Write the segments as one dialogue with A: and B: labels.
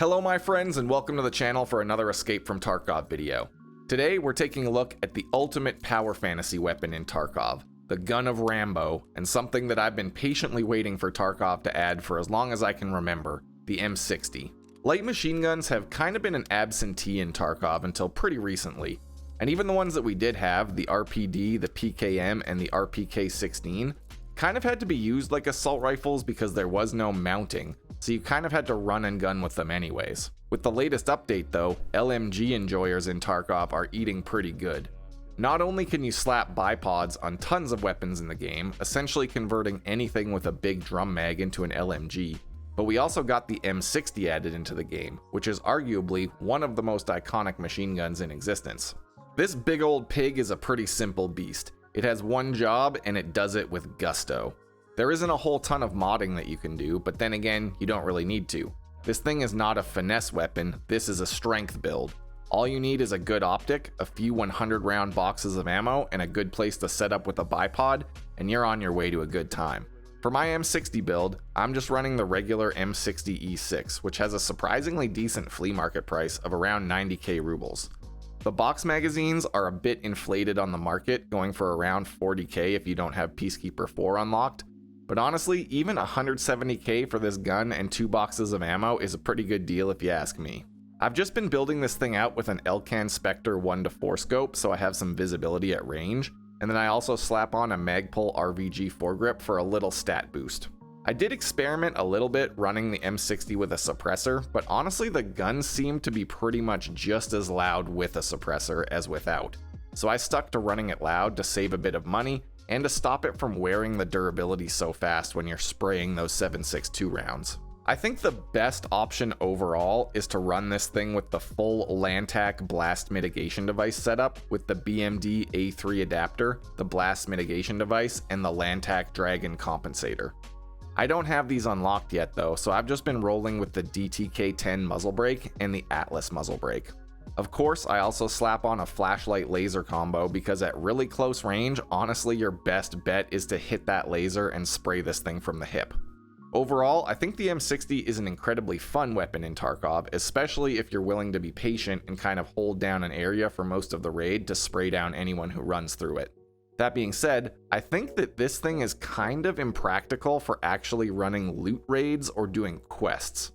A: Hello my friends and welcome to the channel for another Escape from Tarkov video. Today we're taking a look at the ultimate power fantasy weapon in Tarkov, the Gun of Rambo, and something that I've been patiently waiting for Tarkov to add for as long as I can remember, the M60. Light machine guns have kind of been an absentee in Tarkov until pretty recently, and even the ones that we did have, the RPD, the PKM, and the RPK-16, kind of had to be used like assault rifles because there was no mounting, so you kind of had to run and gun with them anyways. With the latest update though, LMG enjoyers in Tarkov are eating pretty good. Not only can you slap bipods on tons of weapons in the game, essentially converting anything with a big drum mag into an LMG, but we also got the M60 added into the game, which is arguably one of the most iconic machine guns in existence. This big old pig is a pretty simple beast. It has one job and it does it with gusto. There isn't a whole ton of modding that you can do, but then again, you don't really need to. This thing is not a finesse weapon, this is a strength build. All you need is a good optic, a few 100 round boxes of ammo, and a good place to set up with a bipod, and you're on your way to a good time. For my M60 build, I'm just running the regular M60 E6, which has a surprisingly decent flea market price of around 90k rubles. The box magazines are a bit inflated on the market, going for around 40k if you don't have Peacekeeper 4 unlocked, but honestly, even 170k for this gun and 2 boxes of ammo is a pretty good deal if you ask me. I've just been building this thing out with an Elcan Spectre 1:4 scope so I have some visibility at range, and then I also slap on a Magpul RVG foregrip for a little stat boost. I did experiment a little bit running the M60 with a suppressor, but honestly the gun seemed to be pretty much just as loud with a suppressor as without. So I stuck to running it loud to save a bit of money, and to stop it from wearing the durability so fast when you're spraying those 7.62 rounds. I think the best option overall is to run this thing with the full Lantac blast mitigation device setup with the BMD A3 adapter, the blast mitigation device, and the Lantac Dragon compensator. I don't have these unlocked yet though, so I've just been rolling with the DTK-10 muzzle brake and the Atlas muzzle brake. Of course, I also slap on a flashlight laser combo because at really close range, honestly your best bet is to hit that laser and spray this thing from the hip. Overall, I think the M60 is an incredibly fun weapon in Tarkov, especially if you're willing to be patient and kind of hold down an area for most of the raid to spray down anyone who runs through it. That being said, I think that this thing is kind of impractical for actually running loot raids or doing quests.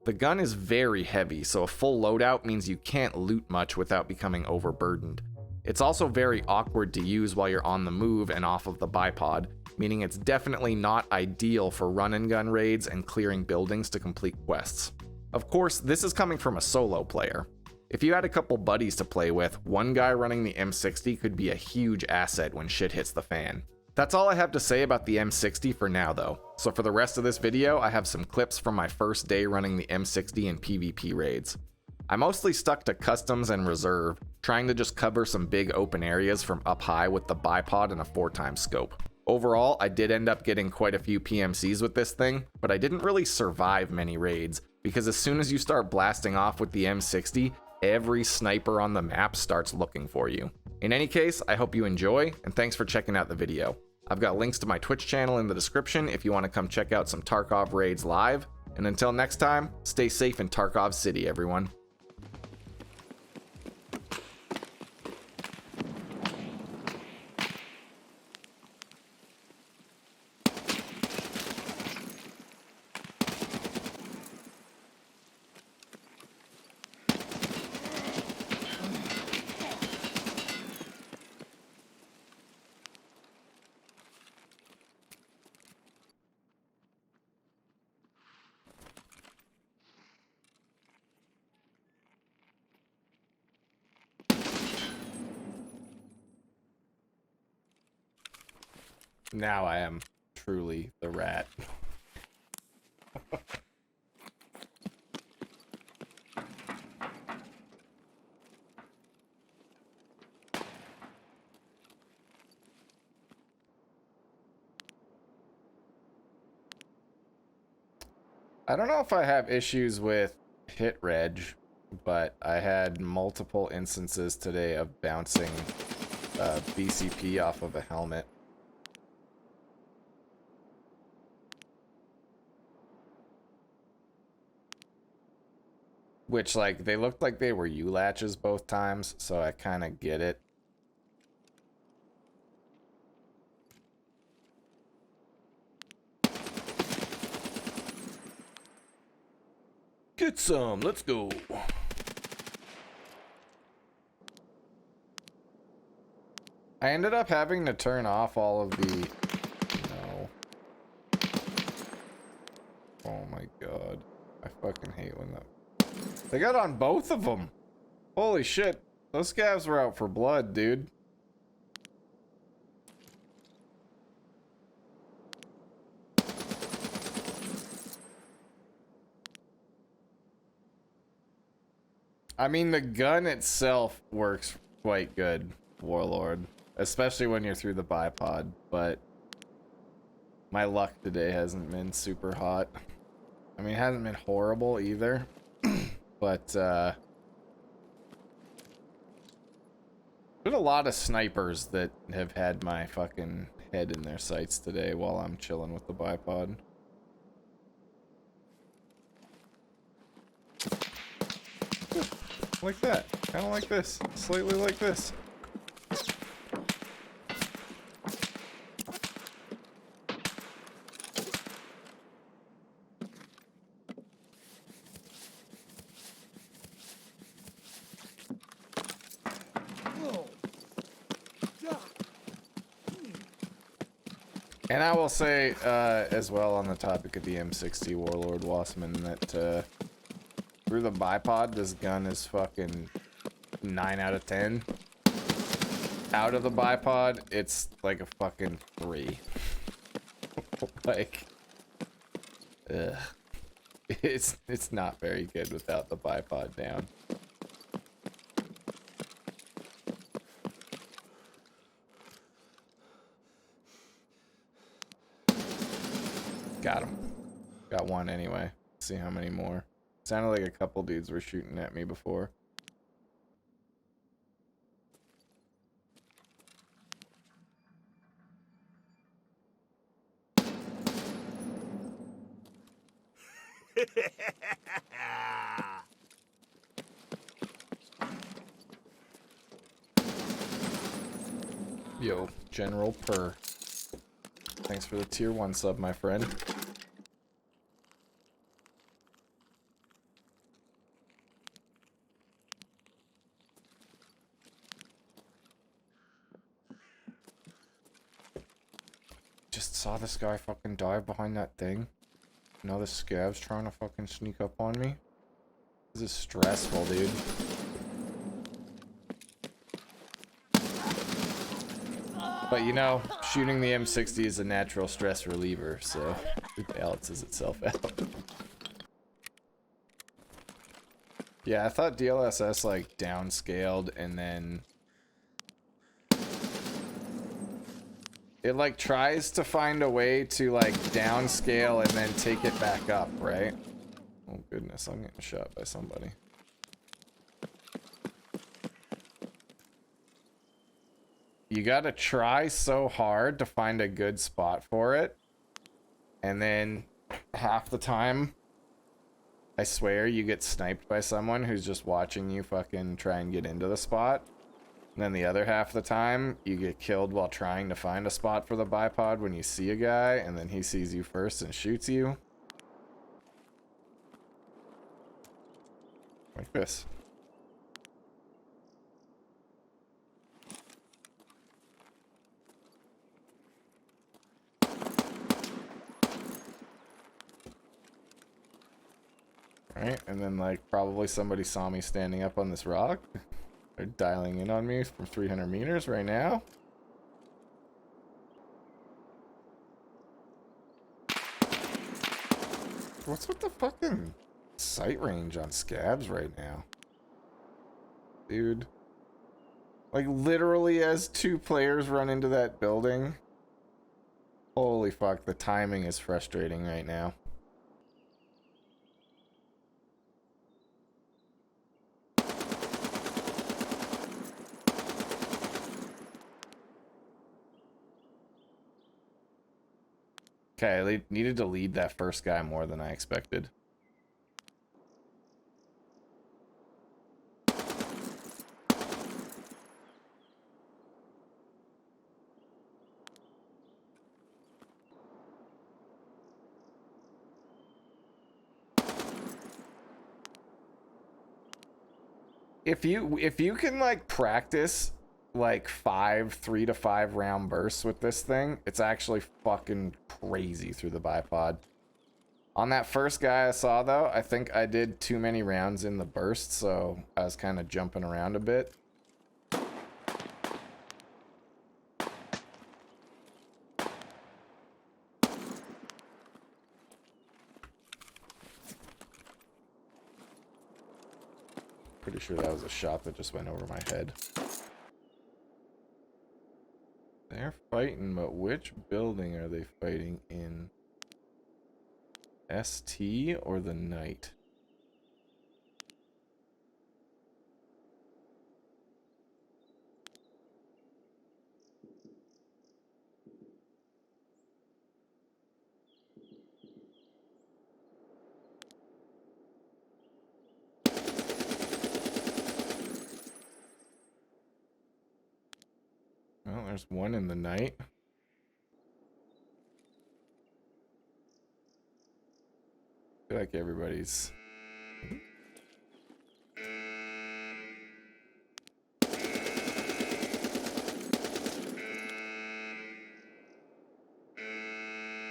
A: The gun is very heavy, so a full loadout means you can't loot much without becoming overburdened. It's also very awkward to use while you're on the move and off of the bipod, meaning it's definitely not ideal for run and gun raids and clearing buildings to complete quests. Of course, this is coming from a solo player. If you had a couple buddies to play with, one guy running the M60 could be a huge asset when shit hits the fan. That's all I have to say about the M60 for now though, so for the rest of this video I have some clips from my first day running the M60 in PvP raids. I mostly stuck to customs and reserve, trying to just cover some big open areas from up high with the bipod and a 4x scope. Overall, I did end up getting quite a few PMCs with this thing, but I didn't really survive many raids, because as soon as you start blasting off with the M60, every sniper on the map starts looking for you. In any case, I hope you enjoy, and thanks for checking out the video. I've got links to my Twitch channel in the description if you want to come check out some Tarkov raids live, and until next time, stay safe in Tarkov City, everyone. Now I am truly the rat. I don't know if I have issues with hit reg, but I had multiple instances today of bouncing BCP off of a helmet. Which, like, they looked like they were U-latches both times, so I kind of get it. Get some, let's go. I ended up having to turn off all of the... No. Oh my god. I fucking hate when that... They got on both of them! Holy shit. Those scavs were out for blood, dude. I mean, the gun itself works quite good, Warlord. Especially when you're through the bipod, but... my luck today hasn't been super hot. I mean, it hasn't been horrible either. But, been a lot of snipers that have had my fucking head in their sights today while I'm chilling with the bipod. Like that. Kind of like this. Slightly like this. And I will say, as well, on the topic of the M60 Warlord Wassman, that through the bipod, this gun is fucking 9 out of 10. Out of the bipod, it's like a fucking 3. Like, ugh. It's not very good without the bipod down. Got him. Got one anyway. Let's see how many more. Sounded like a couple dudes were shooting at me before. Yo, General Purr. Thanks for the tier 1 sub, my friend. Just saw this guy fucking dive behind that thing. Now the scav's trying to fucking sneak up on me. This is stressful, dude. But you know, shooting the M60 is a natural stress reliever, so it balances itself out. Yeah, I thought DLSS like downscaled and then it like tries to find a way to like downscale and then take it back up, right? Oh goodness, I'm getting shot by somebody. You gotta try so hard to find a good spot for it. And then half the time, I swear, you get sniped by someone who's just watching you fucking try and get into the spot. And then the other half of the time, you get killed while trying to find a spot for the bipod when you see a guy, and then he sees you first and shoots you. Like this. Right, and then like probably somebody saw me standing up on this rock. They're dialing in on me from 300 meters right now. What's with the fucking sight range on scavs right now? Dude. Like literally as 2 players run into that building. Holy fuck, the timing is frustrating right now. Okay, they needed to lead that first guy more than I expected. if you can like practice like 3 to 5 round bursts with this thing, it's actually fucking crazy through the bipod. On that first guy I saw though, I think I did too many rounds in the burst, so I was kind of jumping around a bit. Pretty sure that was a shot that just went over my head. They're fighting, but which building are they fighting in? ST or the Knight? Well, there's one in the Knight. I feel like everybody's...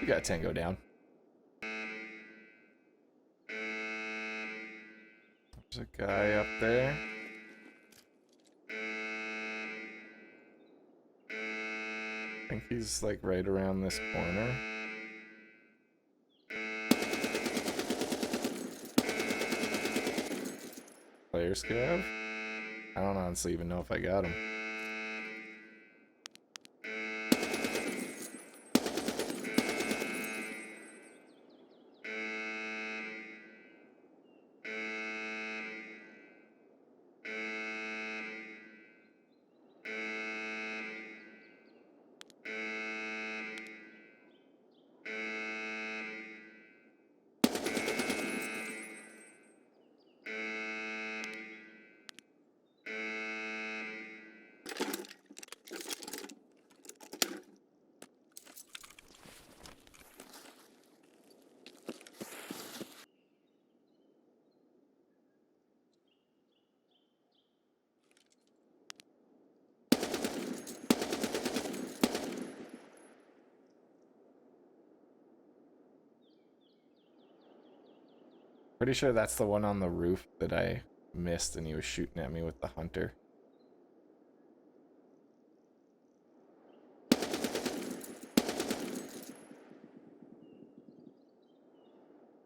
A: We got Tango down. There's a guy up there. I think he's like right around this corner. Player scav? I don't honestly even know if I got him. Pretty sure that's the one on the roof that I missed and he was shooting at me with the hunter.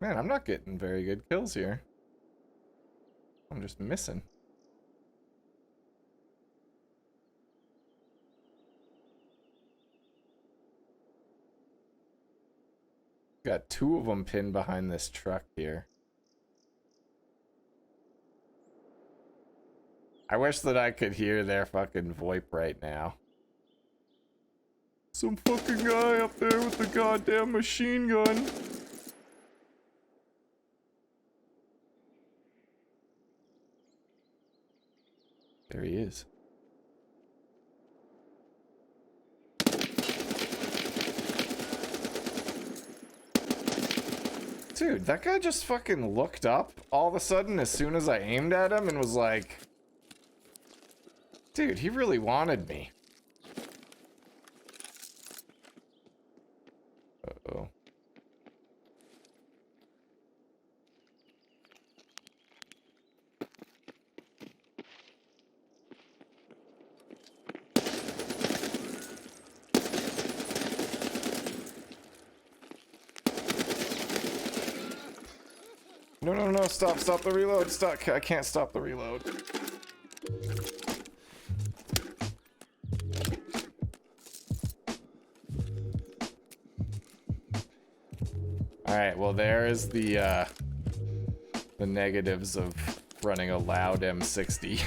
A: Man, I'm not getting very good kills here. I'm just missing. Got 2 of them pinned behind this truck here. I wish that I could hear their fucking VoIP right now. Some fucking guy up there with the goddamn machine gun. There he is. Dude, that guy just fucking looked up all of a sudden as soon as I aimed at him and was like... Dude, he really wanted me. Uh-oh. No, no, no, stop the reload, stop, I can't stop the reload. Alright, well there is the negatives of running a loud M60.